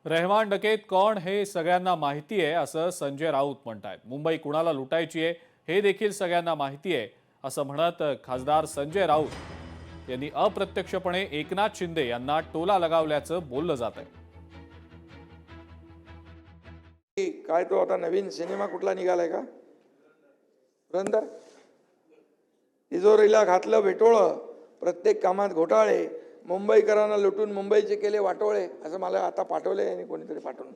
रहमान डकेत कोण हे सगळ्यांना माहिती आहे असं संजय राऊत म्हणतात। मुंबई कुणाला लुटायची आहे हे देखील सगळ्यांना माहिती आहे असं म्हणत खासदार संजय राऊत यांनी अप्रत्यक्षपणे एकनाथ शिंदे यांना टोला लगावल्याचं बोललं जात आहे। काय तो आता नवीन सिनेमा कुठला निघालाय का? पुरंदर तिजोरीला घातलं भेटोळं, प्रत्येक कामात घोटाळे, मुंबईकरांना लुटून मुंबईचे केले वाटोळे, असं मला आता पाठवले आणि कोणीतरी पाठवून।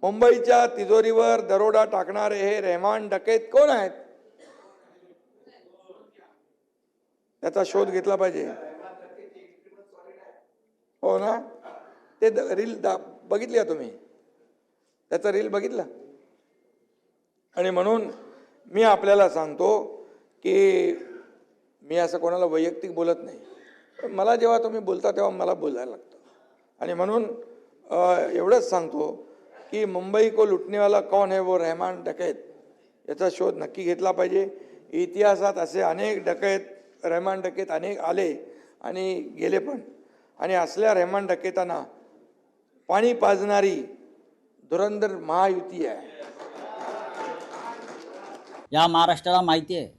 मुंबईच्या तिजोरीवर दरोडा टाकणारे हे रहमान डकेत कोण आहेत? त्याचा शोध घेतला पाहिजे। हो ना, ते रील बघितली का तुम्ही? त्याचा रील बघितला? आणि म्हणून मी आपल्याला सांगतो की मी असं कोणाला वैयक्तिक बोलत नाही, पण मला जेव्हा तुम्ही बोलता तेव्हा मला बोलायला लागतं। आणि म्हणून एवढंच सांगतो की मुंबई को लुटने वाला कौन है वो रहमान डकैत, याचा शोध नक्की घेतला पाहिजे। इतिहासात असे अनेक डकैत रहमान डकैत अनेक आले आणि गेले पण, आणि असल्या रहमान डकैतांना पाणी पाजणारी धुरंधर महायुती आहे। या महाराष्ट्राला माहिती आहे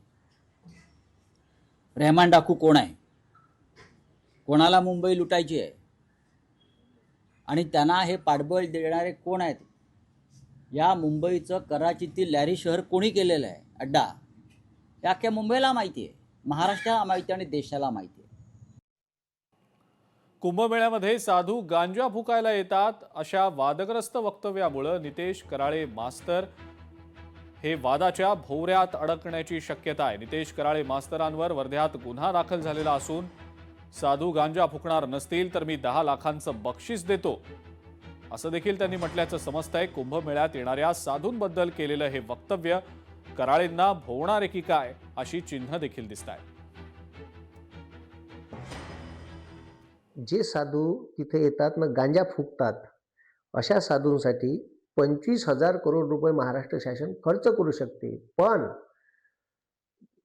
रहमान डाकू कोण आहे, कोणाला मुंबई लुटायची आहे आणि त्यांना हे पाठबळ देणारे कोण आहेत। या मुंबईचं कराचीतील लॅरी शहर कोणी केलेलं आहे अड्डा, या अख्ख्या मुंबईला माहिती आहे, महाराष्ट्राला माहिती आहे आणि देशाला माहिती आहे। कुंभमेळ्यामध्ये साधू गांजा फुकायला येतात अशा वादग्रस्त वक्तव्यामुळे नितेश कराळे मास्तर हे वादाच्या भोवऱ्यात अडकण्याची शक्यता आहे। नितेश कराळे मास्तरांवर वर्ध्यात गुन्हा दाखल झालेला असून साधू गांजा फुकणार नसतील तर मी 10 लाखांचं बक्षीस देतो असं देखील त्यांनी म्हटल्याचं समजतंय। कुंभमेळ्यात येणाऱ्या साधूंबद्दल केलेलं हे वक्तव्य कराळेंना भोवणारे की काय अशी चिन्ह देखील दिसतायत। जे साधू तिथे येतात मग गांजा फुकतात, अशा साधूंसाठी 25,000 करोड रुपये महाराष्ट्र शासन खर्च करू शकते। पण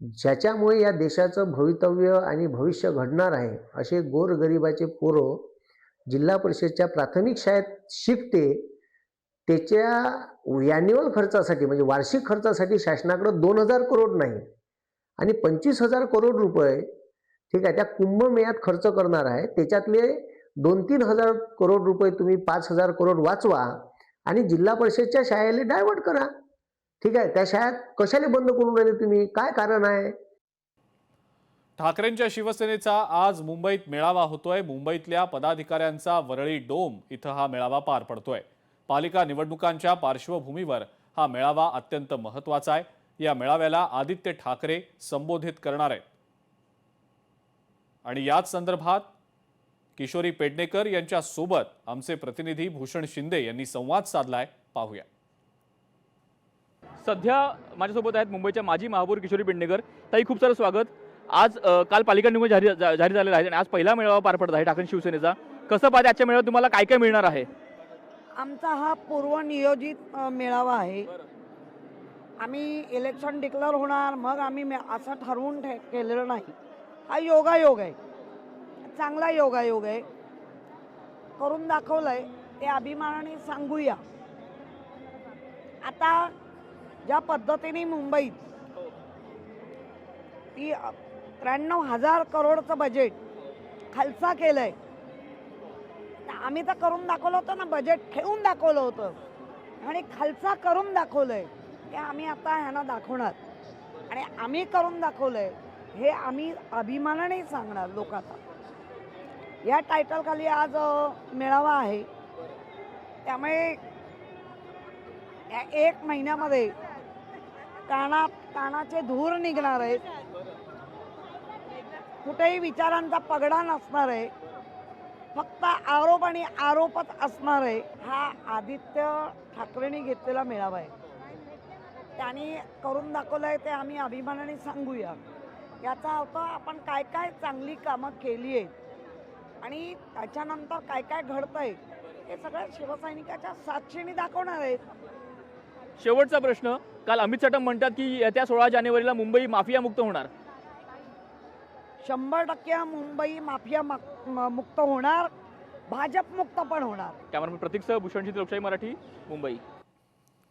ज्याच्यामुळे या देशाचं भवितव्य आणि भविष्य घडणार आहे असे गोरगरिबाचे पोरं जिल्हा परिषदच्या प्राथमिक शाळेत शिकते, त्याच्या ॲन्युअल खर्चासाठी म्हणजे वार्षिक खर्चासाठी शासनाकडे 2,000 करोड नाही आणि 25,000 करोड रुपये ठीक आहे त्या कुंभमेळ्यात खर्च करणार आहे। त्याच्यातले 2-3 हजार करोड रुपये तुम्ही 5,000 करोड वाचवा आणि जिल्हा परिषदच्या शाळेला डायव्हर्ट करा। ठीक आहे, त्या शाळेत कशाला बंद करून राहिले तुम्ही, काय कारण आहे? ठाकरेंच्या शिवसेनेचा आज मुंबईत मेळावा होतोय। मुंबईतल्या पदाधिकाऱ्यांचा वरळी डोम इथं हा मेळावा पार पडतोय। पालिका निवडणुकांच्या पार्श्वभूमीवर हा मेळावा अत्यंत महत्त्वाचा आहे। या मेळाव्याला आदित्य ठाकरे संबोधित करणार आहेत आणि याच संदर्भात किशोरी पेडणेकर यांच्या सोबत आमचे प्रतिनिधी भूषण शिंदे यांनी संवाद साधलाय, पाहूया। सध्या माझ्यासोबत आहेत मुंबईच्या माजी महापौर किशोरी पेडणेकर। ताई, खूप सारं स्वागत। आज काल पालिका निवडणूक जाहीर झालेला आहे आणि आज पहिला मेळावा पार पडत आहे ठाकरे शिवसेनेचा। कसं पाहते आजच्या मेळाव्यात तुम्हाला काय काय मिळणार आहे? आमचा हा पूर्वनियोजित मेळावा आहे। आम्ही इलेक्शन डिक्लेअर होणार मग आम्ही असं ठरवून केलेलं नाही। हा योगायोग आहे, चांगला योगायोग आहे, करून दाखवलंय ते अभिमानाने सांगूया। आता ज्या पद्धतीने मुंबईत 93,000 करोडचं बजेट खालसा केलंय, आम्ही तर करून दाखवलं होतं ना, बजेट ठेवून दाखवलं होतं आणि खालसा करून दाखवलंय ते आम्ही आता ह्यांना दाखवणार आणि आम्ही करून दाखवलंय हे आम्ही अभिमानाने सांगणार लोकांना। या टायटल खाली आज मेळावा आहे, त्यामुळे या 1 महिन्यामध्ये कानाचे धूर निघणार आहेत, कुठेही विचारांचा पगडा नसणार आहे, फक्त आरोप आणि आरोपच असणार आहे। हा आदित्य ठाकरेंनी घेतलेला मेळावा आहे, त्यांनी करून दाखवलंय ते आम्ही अभिमानाने सांगूया। याचा अर्थ आपण काय काय चांगली कामं केली आहेत आणि त्याच्यानंतर काय काय घडतंय हे सगळं शिवसैनिकाच्या साक्षीने दाखवणार आहेत। शेवटचा प्रश्न, काल अमित चटम म्हणतात की येत्या 16 जानेवारीला मुंबई माफिया मुक्त होणार। 100% मुंबई माफिया मुक्त होणार भाजप मुक्त पण होणार. कॅमेरामॅन प्रतीकसह भूषणजी, लोकशाही मराठी, मुंबई.